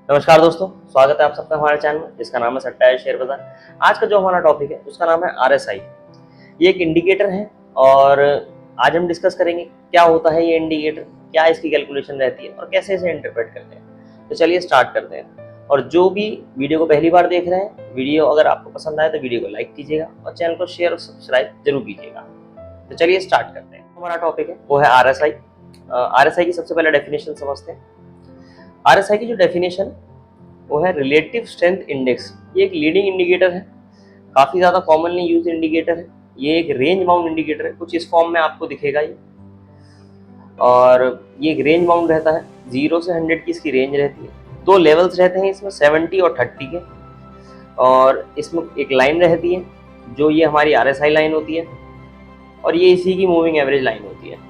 नमस्कार दोस्तों, स्वागत है आप सबका हमारे चैनल में जिसका नाम है सट्टा है शेयर बाजार। आज का जो हमारा टॉपिक है उसका नाम है आरएसआई। ये एक इंडिकेटर है और आज हम डिस्कस करेंगे क्या होता है ये इंडिकेटर, क्या इसकी कैलकुलेशन रहती है और कैसे इसे इंटरप्रेट करते हैं। तो चलिए स्टार्ट करते हैं। और जो भी वीडियो को पहली बार देख रहे हैं, वीडियो अगर आपको पसंद आए तो वीडियो को लाइक कीजिएगा और चैनल को शेयर और सब्सक्राइब जरूर कीजिएगा। तो चलिए स्टार्ट करते हैं। हमारा टॉपिक है वो है आरएसआई। आरएसआई की सबसे पहले डेफिनेशन समझते हैं। आरएसआई की जो डेफिनेशन वो है रिलेटिव स्ट्रेंथ इंडेक्स। ये एक लीडिंग इंडिकेटर है, काफ़ी ज़्यादा कॉमनली यूज इंडिकेटर है। ये एक रेंज बाउंड इंडिकेटर है, कुछ इस फॉर्म में आपको दिखेगा ये। और ये एक रेंज बाउंड रहता है, 0 से 100 की इसकी रेंज रहती है। दो लेवल्स रहते हैं इसमें, 70 और 30 के। और इसमें एक लाइन रहती है जो ये हमारी आरएसआई लाइन होती है और ये इसी की मूविंग एवरेज लाइन होती है।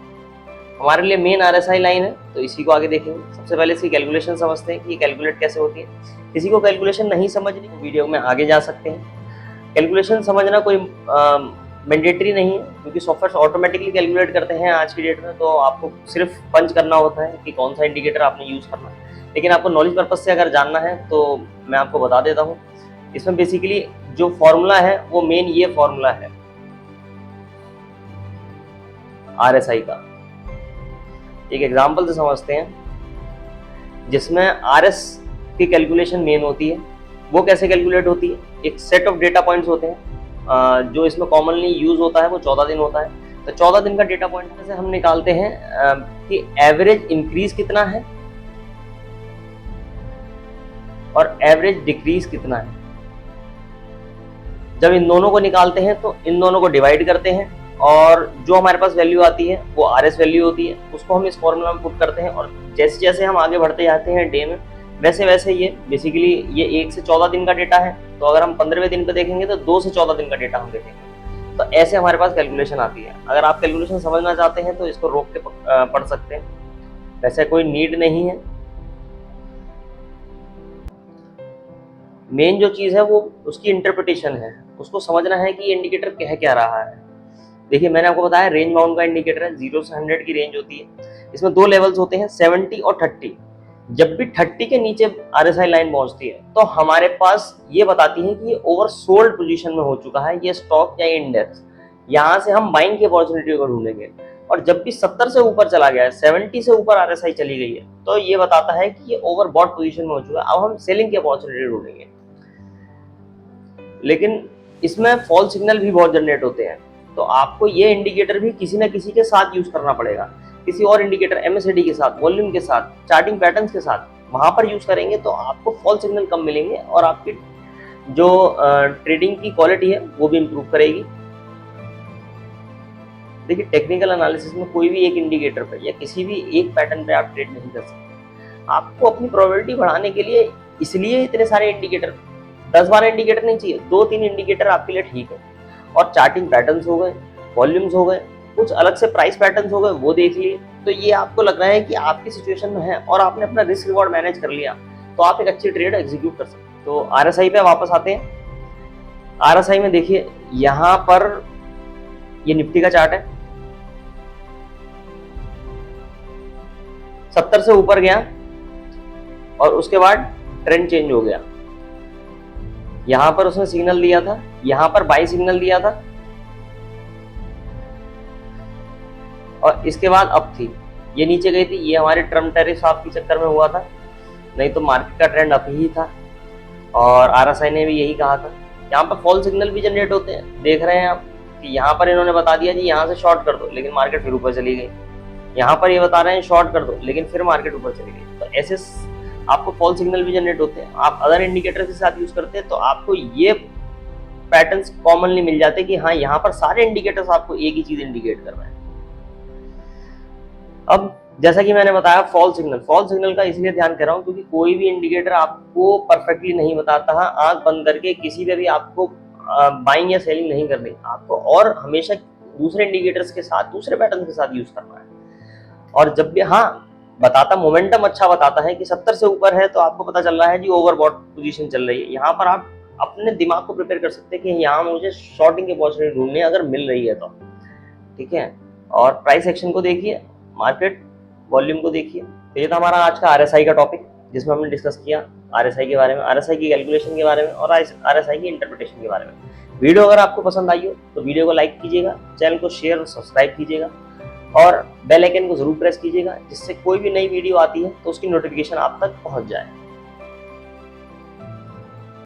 हमारे लिए मेन आरएसआई लाइन है, तो इसी को आगे देखेंगे। सबसे पहले इसकी कैलकुलेशन समझते हैं कि ये कैलकुलेट कैसे होती है। किसी को कैलकुलेशन नहीं समझनी तो वीडियो में आगे जा सकते हैं। कैलकुलेशन समझना कोई मैंडेटरी नहीं है, क्योंकि सॉफ्टवेयर ऑटोमेटिकली कैलकुलेट करते हैं आज की डेट में। तो आपको सिर्फ पंच करना होता है कि कौन सा इंडिकेटर आपने यूज़ करना है। लेकिन आपको नॉलेज पर्पज से अगर जानना है तो मैं आपको बता देता हूँ। इसमें बेसिकली जो फॉर्मूला है वो मेन ये फॉर्मूला है आरएसआई का। एक एग्जाम्पल से समझते हैं जिसमें आरएस की कैलकुलेशन मेन होती है। वो कैसे कैलकुलेट होती है, एक सेट ऑफ डेटा पॉइंट्स होते हैं। जो इसमें कॉमनली यूज होता है वो 14 दिन होता है। तो 14 दिन का डेटा पॉइंट से हम निकालते हैं कि एवरेज इंक्रीज कितना है और एवरेज डिक्रीज कितना है। जब इन दोनों को निकालते हैं तो इन दोनों को डिवाइड करते हैं और जो हमारे पास वैल्यू आती है वो आरएस वैल्यू होती है। उसको हम इस फॉर्मूला में पुट करते हैं और जैसे जैसे हम आगे बढ़ते जाते हैं डे में, वैसे वैसे ये बेसिकली ये 1 से 14 दिन का डेटा है। तो अगर हम 15वें दिन पे देखेंगे तो 2 से 14 दिन का डेटा हम देखेंगे। तो ऐसे हमारे पास कैलकुलेशन आती है। अगर आप कैलकुलेशन समझना चाहते हैं तो इसको रोक के पढ़ सकते हैं, वैसे कोई नीड नहीं है। मेन जो चीज़ है वो उसकी इंटरप्रिटेशन है, उसको समझना है कि ये इंडिकेटर कह क्या रहा है। देखिए, मैंने आपको बताया रेंज बाउंड का इंडिकेटर है, 0 से 100 की रेंज होती है। इसमें दो लेवल्स होते हैं, 70 और 30। जब भी 30 के नीचे आरएसआई लाइन पहुंचती है तो हमारे पास ये बताती है कि ये ओवरसोल्ड पोजीशन में हो चुका है ये स्टॉक या इंडेक्स। यहाँ से हम बाइंग की अपॉर्चुनिटी को ढूंढेंगे। और जब भी 70 से ऊपर चला गया है, 70 से ऊपर आरएसआई चली गई है, तो ये बताता है कि ये ओवरबॉट पोजीशन में हो चुका है। अब हम सेलिंग की अपॉर्चुनिटी ढूंढेंगे। लेकिन इसमें फॉल सिग्नल भी बहुत जनरेट होते हैं, तो आपको ये इंडिकेटर भी किसी ना किसी के साथ यूज करना पड़ेगा। किसी और इंडिकेटर एमएसएडी के साथ, वॉल्यूम के साथ, चार्टिंग पैटर्न्स के साथ वहां पर यूज करेंगे तो आपको फॉल सिग्नल कम मिलेंगे और आपकी जो ट्रेडिंग की क्वालिटी है वो भी इंप्रूव करेगी। देखिए, टेक्निकल एनालिसिस में कोई भी एक इंडिकेटर पर या किसी भी एक पैटर्न पे आप ट्रेड नहीं कर सकते। आपको अपनी प्रोबेबिलिटी बढ़ाने के लिए इसलिए इतने सारे इंडिकेटर, 10-12 इंडिकेटर नहीं चाहिए, 2-3 इंडिकेटर आपके लिए ठीक है। और चार्टिंग पैटर्न्स हो गए, वॉल्यूम्स हो गए, कुछ अलग से प्राइस पैटर्न्स हो गए, वो देख लिए। तो ये आपको लग रहा है कि आपकी सिचुएशन में है और आपने अपना रिस्क रिवॉर्ड मैनेज कर लिया, तो आप एक अच्छी ट्रेड एग्जीक्यूट कर सकते हैं। तो आरएसआई पे वापस आते हैं। आरएसआई में देखिए, यहाँ पर ये निफ्टी का चार्ट है, 70 से ऊपर गया और उसके बाद ट्रेंड चेंज हो गया। यहां पर उसने सिग्नल दिया था, यहां पर बाई सिग्नल दिया था और इसके बाद अप थी, ये नीचे गई थी। ये हमारे ट्रम्प टैरिफ साफ के चक्कर में हुआ था, नहीं तो मार्केट का ट्रेंड अप ही था। और आरएसआई ने भी यही कहा था। यहाँ पर फॉल सिग्नल भी जनरेट होते हैं, देख रहे हैं आप कि यहाँ पर इन्होंने बता दिया जी यहाँ से शॉर्ट कर दो, लेकिन मार्केट फिर ऊपर चली गई। यहाँ पर ये बता रहे हैं शॉर्ट कर दो, लेकिन फिर मार्केट ऊपर चली गई। तो ऐसे आपको फॉल सिग्नल भी जनरेट होते हैं। आप अदर इंडिकेटर के साथ यूज करते हैं तो आपको ये पैटर्न्स कॉमनली मिल जाते हैं कि हाँ, यहाँ पर सारे इंडिकेटर्स आपको एक ही चीज इंडिकेट कर रहे हैं। अब जैसा कि मैंने बताया, फॉल सिग्नल का इसलिए ध्यान कर रहा हूँ क्योंकि कोई भी इंडिकेटर आपको परफेक्टली नहीं बताता है। आंख बंद करके किसी पे भी आपको बाइंग या सेलिंग नहीं करनी आपको, और हमेशा दूसरे इंडिकेटर्स के साथ, दूसरे पैटर्न के साथ यूज करना है। और जब भी बताता, मोमेंटम अच्छा बताता है कि 70 से ऊपर है तो आपको पता चल रहा है जी ओवरबॉट पोजीशन चल रही है। यहाँ पर आप अपने दिमाग को प्रिपेयर कर सकते हैं कि यहाँ मुझे शॉर्टिंग की अपॉर्चुनिटी ढूंढनी है, अगर मिल रही है तो ठीक है। और प्राइस एक्शन को देखिए, मार्केट वॉल्यूम को देखिए। तो ये था हमारा आज का आरएसआई का टॉपिक। जिसमें हमने डिस्कस किया आरएसआई के बारे में, आरएसआई की कैलकुलेशन के बारे में और आरएसआई की इंटरप्रिटेशन के बारे में। वीडियो अगर आपको पसंद आई हो तो वीडियो को लाइक कीजिएगा, चैनल को शेयर और सब्सक्राइब कीजिएगा और बेल आइकन को जरूर प्रेस कीजिएगा, जिससे कोई भी नई वीडियो आती है तो उसकी नोटिफिकेशन आप तक पहुंच जाए।